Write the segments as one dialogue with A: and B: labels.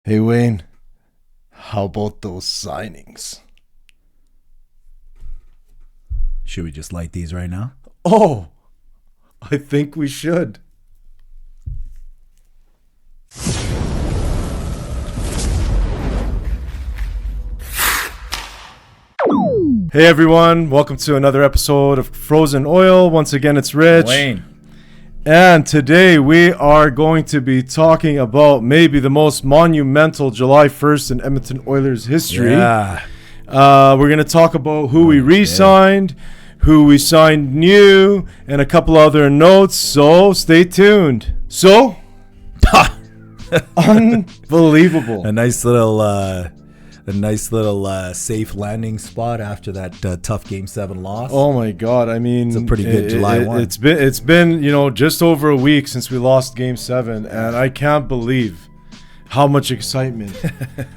A: Hey Wayne, how about those signings?
B: Should we just light these right now?
A: Oh, I think we should. Hey everyone, welcome to another episode of Frozen Oil. Once again, it's Rich.
B: Wayne.
A: And today we are going to be talking about maybe the most monumental July 1st in Edmonton Oilers history.
B: Yeah.
A: We're going to talk about who we re-signed, who we signed new, and a couple other notes. So stay tuned. So, unbelievable.
B: A nice little safe landing spot after that tough Game 7 loss.
A: Oh my God! I mean,
B: it's a pretty good July 1.
A: It's been just over a week since we lost Game 7, and I can't believe how much excitement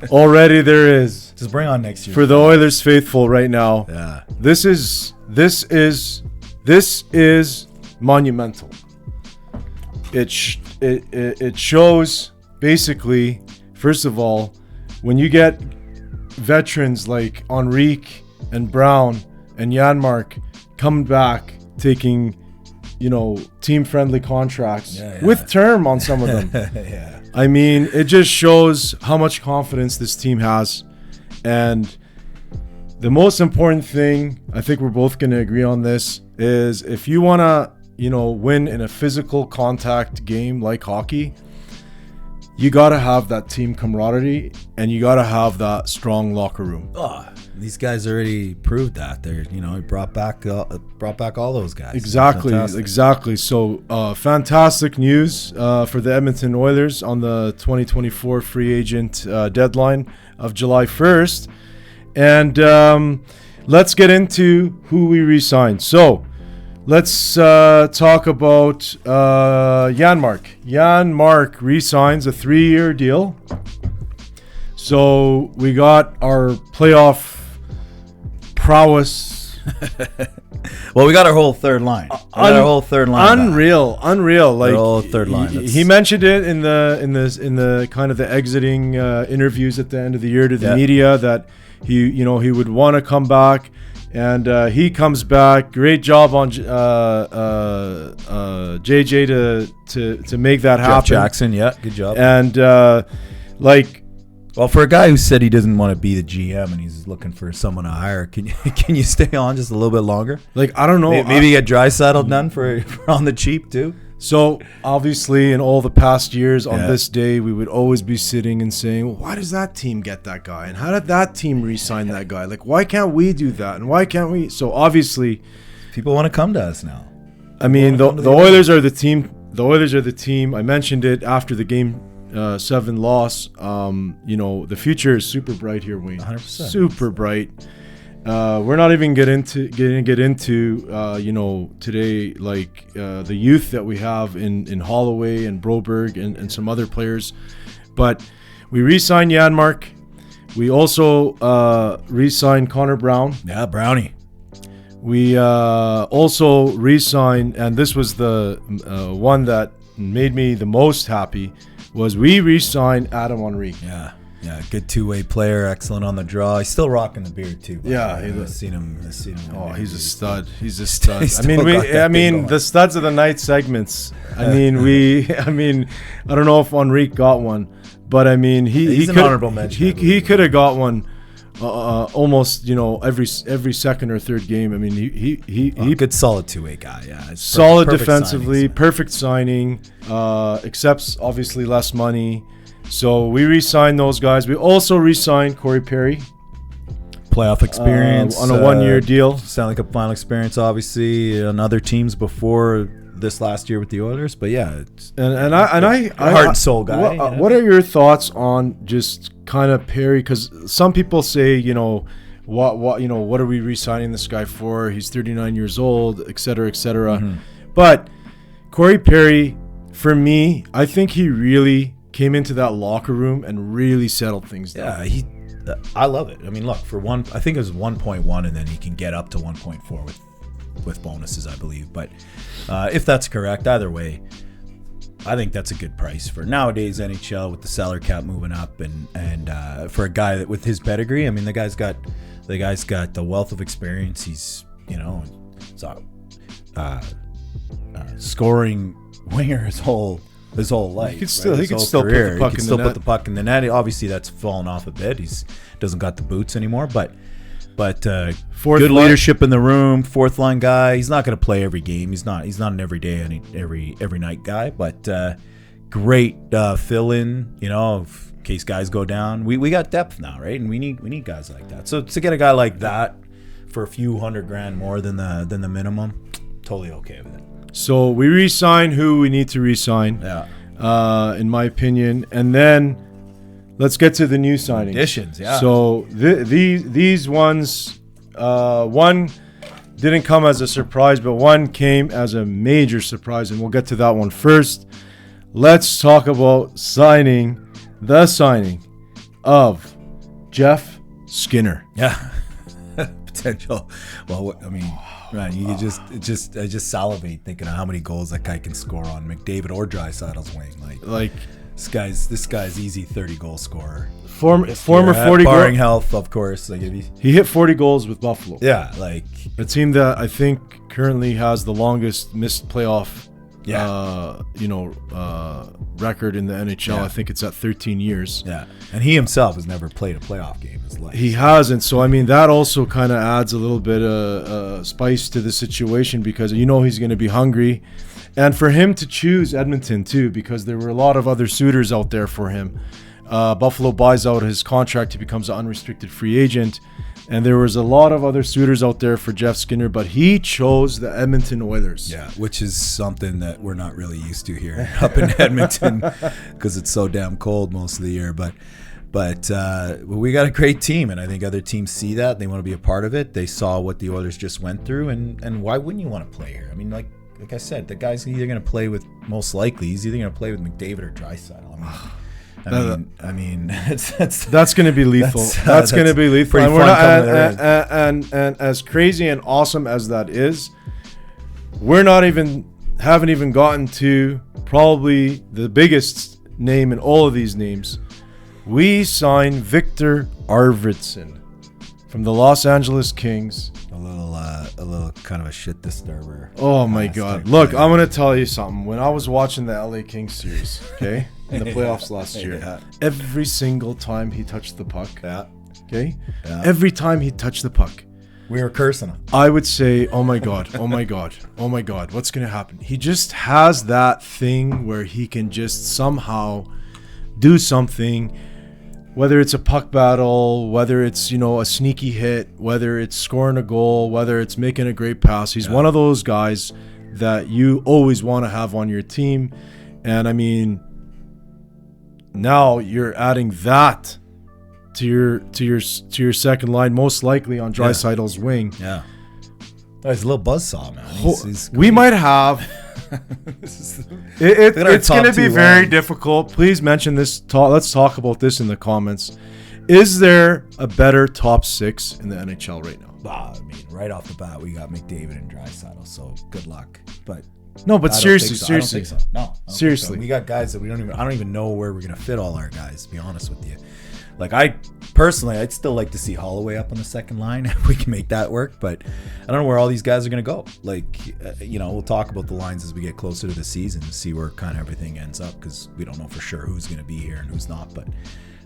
A: already there is.
B: Just bring on next year
A: for the Oilers faithful right now.
B: Yeah,
A: this is monumental. It shows basically, first of all, when you get veterans like Henrique and Brown and Janmark come back taking, team-friendly contracts with term on some of them.
B: yeah.
A: I mean, it just shows how much confidence this team has. And the most important thing, I think we're both going to agree on this, is if you want to, win in a physical contact game like hockey, you got to have that team camaraderie and you got to have that strong locker room.
B: Oh, these guys already proved that. They're, brought back all those guys.
A: Exactly. So, fantastic news for the Edmonton Oilers on the 2024 free agent deadline of July 1st. And let's get into who we re-signed. So, let's talk about Janmark. Janmark re-signs a 3-year deal. So we got our playoff prowess.
B: Well, we got our whole third line.
A: Unreal. Like
B: our whole third line.
A: He mentioned it in the kind of the exiting interviews at the end of the year to the media that he would want to come back. And he comes back. Great job on JJ to make that happen.
B: Jeff Jackson, good job.
A: And
B: well, for a guy who said he doesn't want to be the GM and he's looking for someone to hire, can you stay on just a little bit longer?
A: I don't know.
B: Maybe get Draisaitl done for on the cheap too.
A: So obviously, in all the past years, on this day, we would always be sitting and saying, well, "Why does that team get that guy? And how did that team re-sign that guy? Why can't we do that? And why can't we?" So obviously,
B: people want to come to us now.
A: I mean, the Oilers are the team. The Oilers are the team. I mentioned it after the Game 7 loss. The future is super bright here, Wayne.
B: 100%.
A: Super bright. We're not even get into today, the youth that we have in Holloway and Broberg and some other players. But we re-signed Janmark. We also re-signed Connor Brown.
B: Yeah, Brownie.
A: We also re-signed, and this was the one that made me the most happy, was we re-signed Adam Henrique.
B: Yeah, good two-way player, excellent on the draw. He's still rocking the beard too. I've seen him.
A: Oh, he's a stud. He's a stud. The studs of the night segments. I don't know if Henrique got one, but he's
B: an honorable mention.
A: He could have got one. Almost every second or third game. He
B: good solid two-way guy. Yeah,
A: solid defensively, perfect signing. Accepts obviously less money. So we re-signed those guys. We also re-signed Corey Perry.
B: Playoff experience
A: on a 1-year deal.
B: Stanley Cup final experience, obviously, on other teams before this last year with the Oilers. But yeah,
A: I
B: heart and soul guy.
A: What are your thoughts on just kind of Perry? Because some people say, what are we re-signing this guy for? He's 39 years old, et cetera, et cetera. Mm-hmm. But Corey Perry, for me, I think he really came into that locker room and really settled things down.
B: Yeah, I love it. Look, I think it was 1.1, and then he can get up to 1.4 with bonuses, I believe. But if that's correct, either way, I think that's a good price for nowadays NHL with the salary cap moving up, and for a guy that with his pedigree. I mean, the guy's got the wealth of experience. He's scoring winger his whole life.
A: He could still put the puck in the net.
B: Obviously, that's fallen off a bit. He's doesn't got the boots anymore, but
A: Fourth
B: leadership in the room, fourth line guy. He's not going to play every game. He's not an everyday, every night guy. But great fill in. In case guys go down, we got depth now, right? And we need guys like that. So to get a guy like that for a few $100,000 more than the minimum, totally okay with it.
A: So we re-sign who we need to re-sign.
B: Yeah.
A: In my opinion, and then. Let's get to the new signings.
B: Additions, yeah.
A: So these ones, one didn't come as a surprise, but one came as a major surprise, and we'll get to that one first. Let's talk about the signing of Jeff Skinner.
B: Yeah, potential. Well, I mean, man, I just salivate thinking of how many goals that guy can score on McDavid or Draisaitl's wing. Like. This guy's easy 30-goal scorer.
A: Former 40
B: barring health, of course. Like
A: he hit 40 goals with Buffalo.
B: Yeah, like
A: a team that I think currently has the longest missed playoff record in the NHL.
B: Yeah.
A: I think it's at 13 years.
B: Yeah, and he himself has never played a playoff game in his life.
A: He hasn't. So I mean, that also kind of adds a little bit of spice to the situation because he's going to be hungry. And for him to choose Edmonton, too, because there were a lot of other suitors out there for him. Buffalo buys out his contract. He becomes an unrestricted free agent. And there was a lot of other suitors out there for Jeff Skinner, but he chose the Edmonton Oilers.
B: Yeah, which is something that we're not really used to here up in Edmonton because it's so damn cold most of the year. But we got a great team, and I think other teams see that. They want to be a part of it. They saw what the Oilers just went through, and why wouldn't you want to play here? I mean, like I said, the guy's either going to play with, most likely, he's either going to play with McDavid or Draisaitl. I mean,
A: that's going to be lethal. That's going to be lethal. And, and as crazy and awesome as that is, haven't even gotten to probably the biggest name in all of these names. We signed Victor Arvidsson from the Los Angeles Kings.
B: A little kind of a shit disturber.
A: Oh my God! Look, I'm gonna tell you something. When I was watching the LA Kings series, in the playoffs last year, every single time he touched the puck, every time he touched the puck,
B: we were cursing him.
A: I would say, "Oh my God! Oh my God! Oh my God! What's gonna happen?" He just has that thing where he can just somehow do something. Whether it's a puck battle, whether it's, a sneaky hit, whether it's scoring a goal, whether it's making a great pass. He's one of those guys that you always want to have on your team. And I mean, now you're adding that to your second line, most likely on Draisaitl's wing.
B: Yeah. Oh, he's a little buzzsaw, man. He's
A: we might have... It's going to be very difficult. Please mention this. Let's talk about this in the comments. Is there a better top six in the NHL right now?
B: I mean, right off the bat, we got McDavid and Draisaitl, so good luck. But
A: seriously.
B: I don't think so. No,
A: seriously.
B: We got guys that I don't even know where we're going to fit all our guys, to be honest with you. Like, I'd still like to see Holloway up on the second line if we can make that work, but I don't know where all these guys are going to go. Like, we'll talk about the lines as we get closer to the season and see where kind of everything ends up because we don't know for sure who's going to be here and who's not.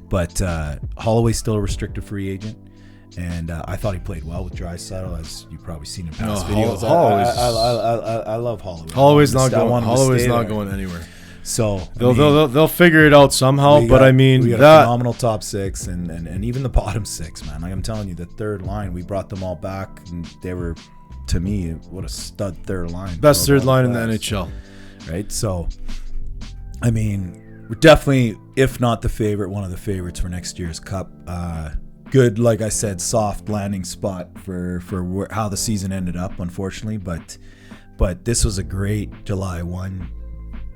B: But Holloway's still a restricted free agent, and I thought he played well with Draisaitl, as you've probably seen in past videos. I love Holloway.
A: Holloway's not going anywhere.
B: So
A: they'll figure it out somehow. We got
B: a phenomenal top six and even the bottom six, man. Like I'm telling you, the third line, we brought them all back, and they were, to me, what a stud third line.
A: Best third line in the NHL,
B: right? So, I mean, we're definitely, if not the favorite, one of the favorites for next year's Cup. Good, like I said, soft landing spot for how the season ended up, unfortunately. But this was a great July 1.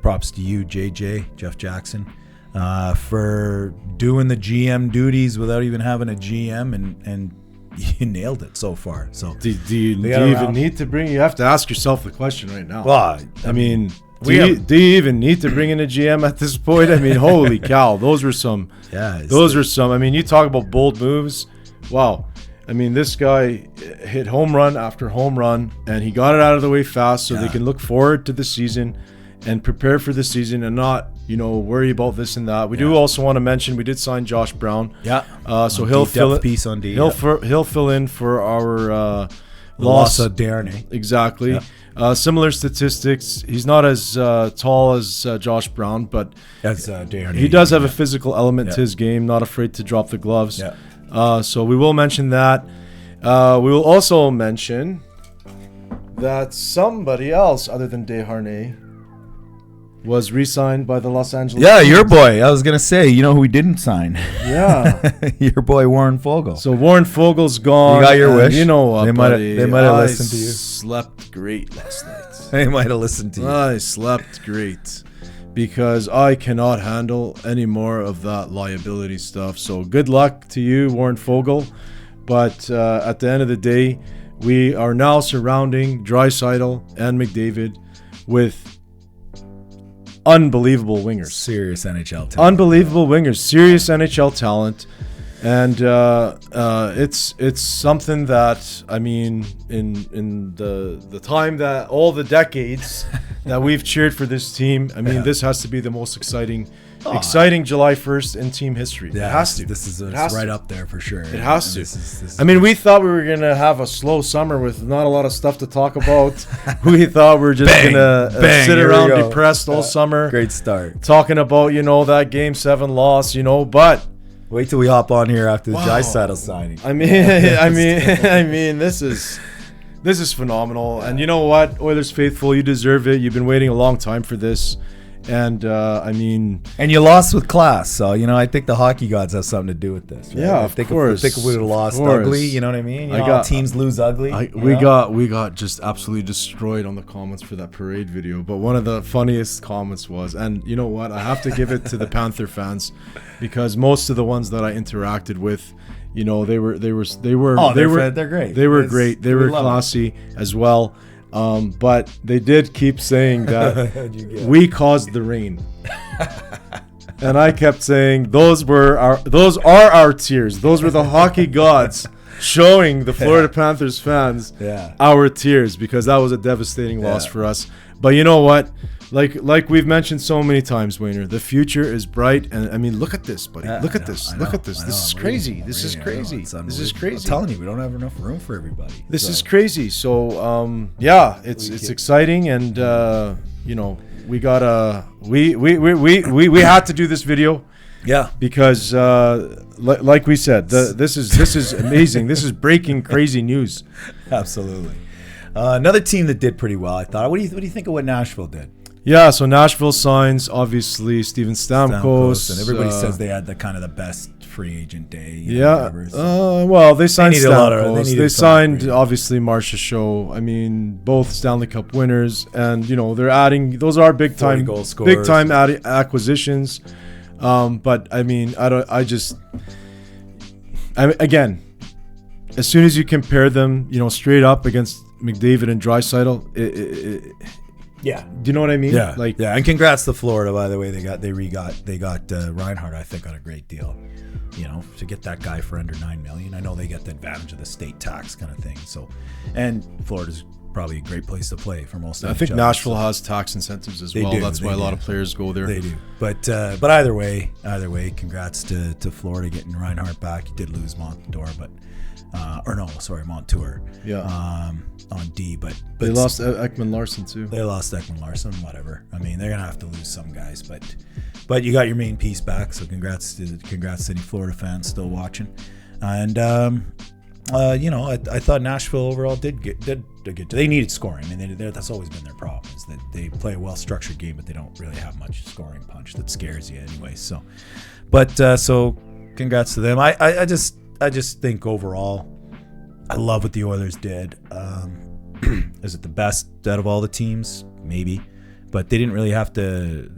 B: Props to you, Jeff Jackson, for doing the GM duties without even having a GM, and you nailed it so far. So
A: do you even need to bring? You have to ask yourself the question right now.
B: Well,
A: I mean, Do you even need to bring in a GM at this point? I mean, holy cow, those were some. Yeah, those were some. I mean, you talk about bold moves. Wow. I mean, this guy hit home run after home run, and he got it out of the way fast so they can look forward to the season and prepare for the season and not, worry about this and that. We do also want to mention we did sign Josh Brown.
B: Yeah.
A: So he'll fill
B: piece on D.
A: He'll fill in for our
B: loss of Darnay.
A: Exactly. Yeah. Similar statistics. He's not as tall as Josh Brown, but he does have a physical element to his game. Not afraid to drop the gloves.
B: Yeah.
A: So we will mention that. We will also mention that somebody else other than Desharnais was re-signed by the Los Angeles Kings.
B: Your boy. I was going to say, you know who we didn't sign?
A: Yeah.
B: Your boy Warren Foegele.
A: So Warren Fogel's gone.
B: You got your wish.
A: You know what,
B: they might have listened to you.
A: I slept great last night.
B: They might have listened to you.
A: I slept great because I cannot handle any more of that liability stuff. So good luck to you, Warren Foegele. But at the end of the day, we are now surrounding Draisaitl and McDavid with unbelievable wingers.
B: Serious NHL talent.
A: Unbelievable wingers. Serious NHL talent. And it's something that, I mean, in the time that all the decades that we've cheered for this team, I mean, this has to be the most exciting July 1st in team history.
B: Yeah,
A: it has to.
B: This is right up there for sure.
A: It has to. I mean, we thought we were going to have a slow summer with not a lot of stuff to talk about. We thought we were just going to sit around depressed all summer.
B: Great start.
A: Talking about, that Game 7 loss, but...
B: Wait till we hop on here after the Draisaitl signing.
A: I mean, this is phenomenal. And you know what, Oilers faithful, you deserve it. You've been waiting a long time for this, and
B: and you lost with class. So I think the hockey gods have something to do with this. Right?
A: Yeah, of course.
B: I think we would have lost ugly. You know what I mean? Teams lose ugly.
A: We got just absolutely destroyed on the comments for that parade video. But one of the funniest comments was, and you know what, I have to give it to the Panther fans, because most of the ones that I interacted with, they're great. They were great. They were classy as well. But they did keep saying that we caused the rain. And I kept saying those are our tears. Those were the hockey gods showing the Florida Panthers fans our tears, because that was a devastating loss for us. But you know what? Like we've mentioned so many times, Wayner, the future is bright. And I mean, look at this, buddy. Look at this. Look at this. This is crazy. This is crazy. This is crazy.
B: I'm telling you, we don't have enough room for everybody.
A: This is crazy. So it's exciting, and we gotta we had to do this video.
B: Yeah,
A: because like we said, this is amazing. This is breaking crazy news.
B: Absolutely. Another team that did pretty well, I thought. What do you think of what Nashville did?
A: Yeah, so Nashville signs obviously Steven Stamkos,
B: and everybody says they had the best free agent day.
A: Well, they signed Stamkos. They signed obviously Marcia Show. I mean, both Stanley Cup winners, and they're adding. Those are big time acquisitions. But I mean, again, as soon as you compare them, straight up against McDavid and Draisaitl,
B: yeah.
A: Do you know what I mean?
B: Yeah. And congrats to Florida, by the way. They got Reinhart, I think, on a great deal. To get that guy for under $9 million. I know they get the advantage of the state tax kind of thing. So, and Florida's probably a great place to play for most.
A: I think Nashville has tax incentives as well. That's why a lot of players go there.
B: They do. But either way, congrats to Florida getting Reinhart back. He did lose Montour, Montour.
A: Yeah.
B: On D, but
A: they lost Ekman Larson too.
B: They lost Ekman Larson, whatever. I mean, they're gonna have to lose some guys, but you got your main piece back. So congrats to any Florida fans still watching. And I thought Nashville overall did a good. They needed scoring. I mean, that's always been their problem, is that they play a well-structured game, but they don't really have much scoring punch that scares you anyway. So, so congrats to them. I just think overall, I love what the Oilers did. Is it the best out of all the teams? Maybe, but they didn't really have to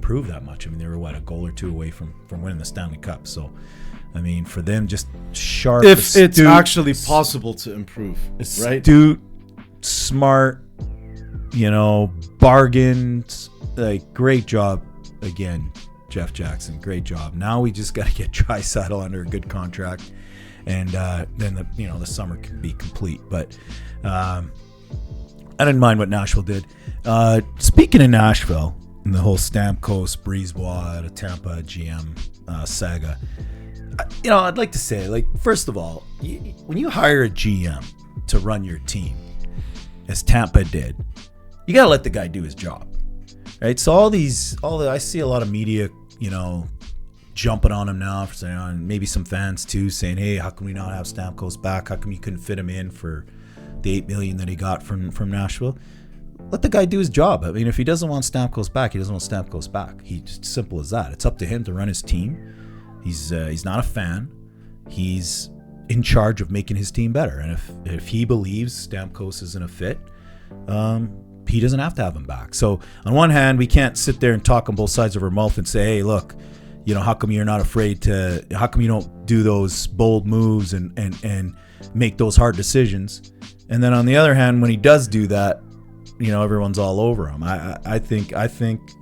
B: prove that much. I mean, they were a goal or two away from winning the Stanley Cup. So, I mean, for them, just sharp.
A: If it's actually possible to improve, right?
B: Astute, smart, bargained. Like, great job again, Jeff Jackson. Great job. Now we just got to get Draisaitl under a good contract, and then the summer can be complete. But I didn't mind what Nashville did. Speaking of Nashville and the whole Stamkos, Brisebois, the Tampa GM saga, I'd like to say, like, first of all, when you hire a GM to run your team, as Tampa did, you got to let the guy do his job, right? So I see a lot of media, jumping on him now, for saying, maybe some fans too, saying, hey, how can we not have Stamkos back? How come you couldn't fit him in for the $8 million that he got from Nashville? Let the guy do his job. I mean, if he doesn't want Stamkos back, he doesn't want Stamkos back. It's simple as that. It's up to him to run his team. He's not a fan. He's in charge of making his team better. And if he believes Stamkos isn't a fit, he doesn't have to have him back. So on one hand, we can't sit there and talk on both sides of our mouth and say, hey, look, how come you're not afraid to? How come you don't do those bold moves and make those hard decisions? And then on the other hand, when he does do that, everyone's all over him. I think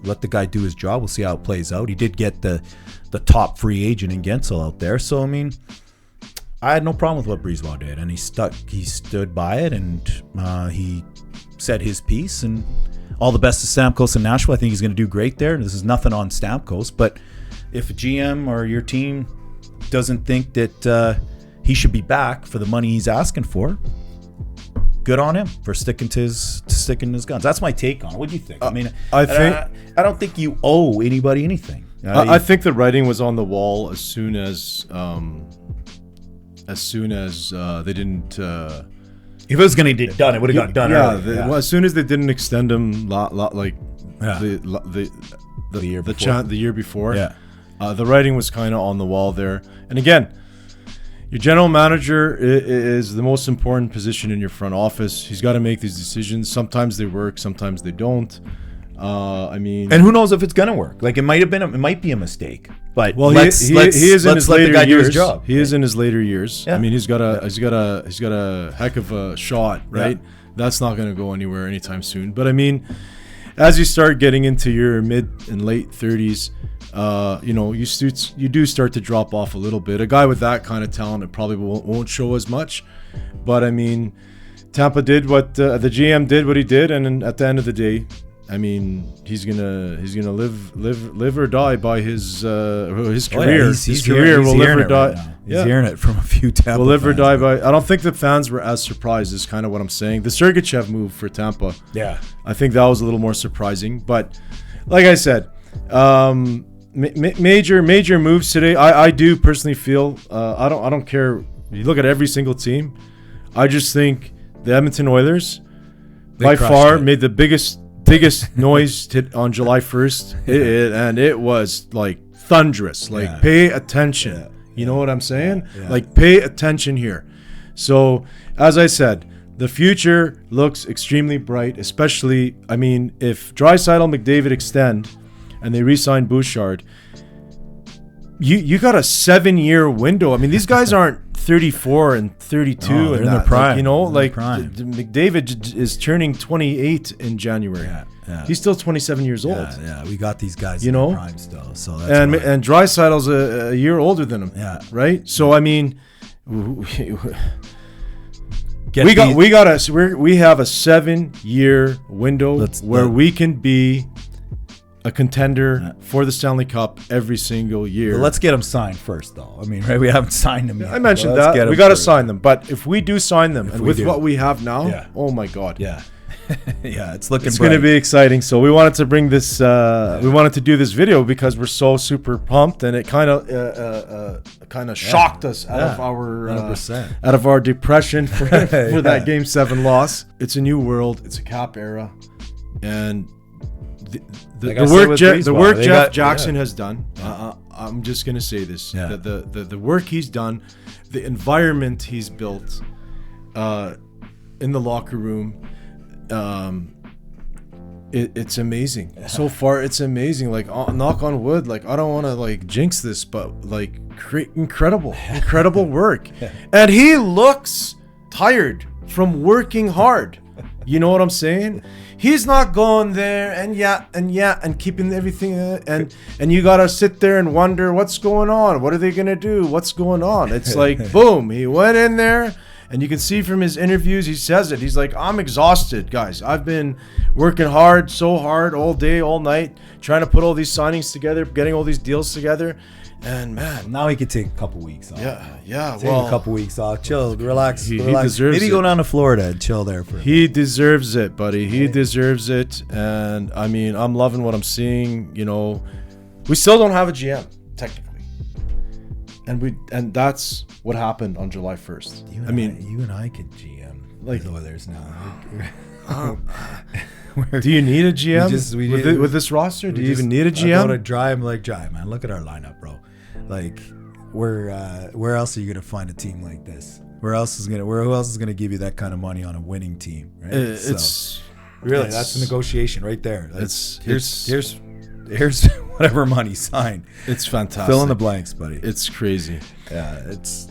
B: let the guy do his job. We'll see how it plays out. He did get the top free agent in Gensel out there. So, I mean, I had no problem with what Brisebois did. And he stood by it, and he said his piece. And all the best to Stamkos in Nashville. I think he's going to do great there. This is nothing on Stamkos. But if a GM or your team doesn't think that he should be back for the money he's asking for, good on him for sticking to his guns. That's my take on it. What do you think? I mean, I don't think you owe anybody anything.
A: I think the writing was on the wall as soon as they didn't.
B: If it was going to get done, it would have got done.
A: Well, as soon as they didn't extend him, the year before. Yeah, the writing was kind of on the wall there. And again, your general manager is the most important position in your front office. He's got to make these decisions. Sometimes they work, sometimes they don't. And
B: who knows if it's gonna work? Like, it might be a mistake. But
A: well, he is in his later years. He is in his later years. Yeah. I mean, he's got a heck of a shot, right? Yeah. That's not gonna go anywhere anytime soon. But I mean, as you start getting into your mid and late 30s, you do start to drop off a little bit. A guy with that kind of talent, it probably won't show as much. But I mean, Tampa did what the GM did what he did, and then at the end of the day, I mean, he's gonna live or die by his career. His career will live or die.
B: Right, he's hearing it from a few Tampa.
A: Will live or die by. I don't think the fans were as surprised. Is kind of what I'm saying. The Sergachev move for Tampa. Yeah, I think that was a little more surprising. But like I said, major moves today. I do personally feel. I don't care. You look at every single team. I just think the Edmonton Oilers by far made the biggest noise on July 1st, and it was like thunderous. Like, pay attention. Yeah. You know what I'm saying? Yeah. Like, pay attention here. So, as I said, the future looks extremely bright, especially, I mean, if Draisaitl, McDavid extend and they re-sign Bouchard, you got a 7-year window. I mean, these guys aren't 34 and 32
B: in their prime.
A: McDavid is turning 28 in January. Yeah. He's still 27 years old.
B: Yeah, we got these guys in their prime still. So that's
A: and Draisaitl's a year older than him. Yeah, right. So I mean, we have a 7-year window where we can be a contender for the Stanley Cup every single year.
B: But let's get them signed first, though. I mean, right? We haven't signed them yet.
A: I mentioned that. We got to sign them. But if we do sign them, and with what we have now, oh my God.
B: Yeah. Yeah, it's looking
A: It's going to be exciting. So we wanted to bring this, we wanted to do this video because we're so super pumped, and it kind of shocked us out of our depression for that Game 7 loss. It's a new world. It's a cap era. And the work Jeff Jackson has done, I'm just going to say this, the work he's done, the environment he's built in the locker room, it's amazing. So far it's amazing. Like, knock on wood, like, I don't want to like jinx this, but like, incredible work. And he looks tired from working hard. You know what I'm saying? He's not going there and keeping everything and you gotta sit there and wonder what's going on. What are they gonna do? What's going on? It's like boom, he went in there, and you can see from his interviews, he says it. He's like, I'm exhausted, guys. I've been working hard, so hard, all day, all night, trying to put all these signings together, getting all these deals together. And man,
B: now he could take a couple weeks off.
A: Yeah.
B: Take a couple weeks off, chill, relax.
A: He deserves
B: Maybe
A: it.
B: go down to Florida and chill there for.
A: He deserves it, buddy. He deserves it. And I mean, I'm loving what I'm seeing. You know, we still don't have a GM technically, and that's what happened on July 1st.
B: You and I could GM like the Oilers now.
A: Do you need a GM with this roster? Do you even need a GM?
B: I go to Drive, man. Look at our lineup, bro. Like, where else are you gonna find a team like this? Who else is gonna give you that kind of money on a winning team? Right? That's a negotiation right there. Here's whatever money signed.
A: It's fantastic.
B: Fill in the blanks, buddy.
A: It's crazy.
B: Yeah, it's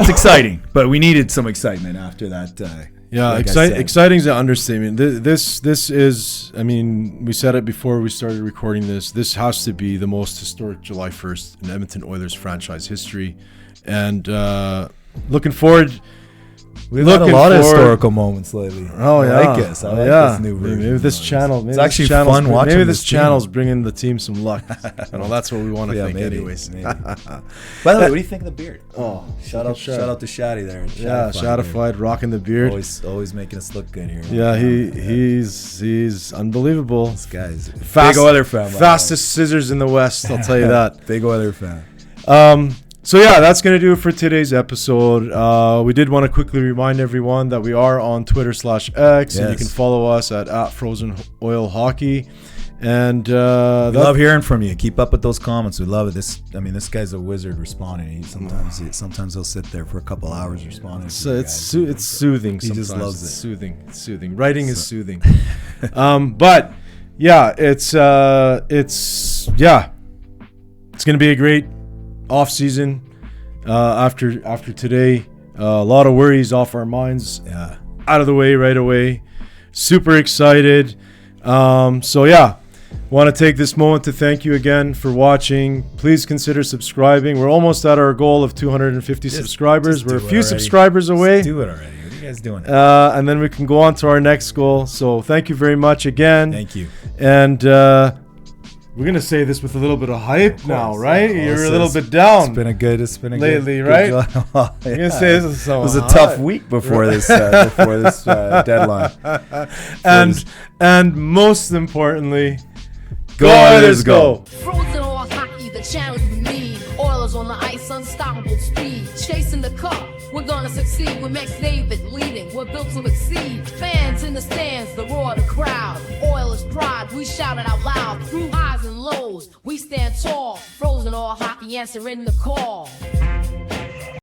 B: exciting, but we needed some excitement after that.
A: Exciting is an understatement. This is, I mean, we said it before we started recording this. This has to be the most historic July 1st in Edmonton Oilers franchise history. And looking forward.
B: We've had a lot of historical moments lately.
A: Oh, yeah.
B: I like this new version.
A: Maybe this channel.
B: It's actually fun watching.
A: Maybe this channel's bringing the team some luck. That's what we want to think, anyways.
B: Maybe. By the way, what do you think of the beard? Oh, shout out to Shaddy there.
A: Shadified, rocking the beard.
B: Always making us look good here.
A: Yeah, he's unbelievable.
B: This guy's
A: big Oiler fan. Fastest scissors in the West, I'll tell you that.
B: Big Oiler fan.
A: So yeah, that's going to do it for today's episode. We did want to quickly remind everyone that we are on Twitter/X, and you can follow us at Frozen Oil Hockey. And we
B: love hearing from you. Keep up with those comments. We love it. This guy's a wizard responding. Sometimes he'll sit there for a couple hours responding.
A: So it's soothing.
B: He just loves it.
A: It's soothing. Writing is soothing. But yeah, it's going to be a great off season after today. A lot of worries off our minds. Out of the way right away. Super excited. Want to take this moment to thank you again for watching. Please consider subscribing. We're almost at our goal of 250 subscribers. We're a few subscribers away.
B: Just do it already. What are you guys doing?
A: And then we can go on to our next goal. So thank you very much again.
B: Thank you.
A: And we're gonna say this with a little bit of hype now, right? You're a little bit down.
B: It's been a
A: lately,
B: good,
A: right?
B: You're
A: gonna say this is so.
B: It was a tough week before this deadline.
A: And most importantly, go Oilers, go!
C: Frozen or hockey, the challenge we need. Oilers on the ice, unstoppable speed, chasing the cup. We're gonna succeed with Max David leading. We're built to exceed. Fans in the stands, the roar of the crowd. Oilers pride, we shout it out loud. Through highs and lows, we stand tall. Frozen or hockey, answering the call.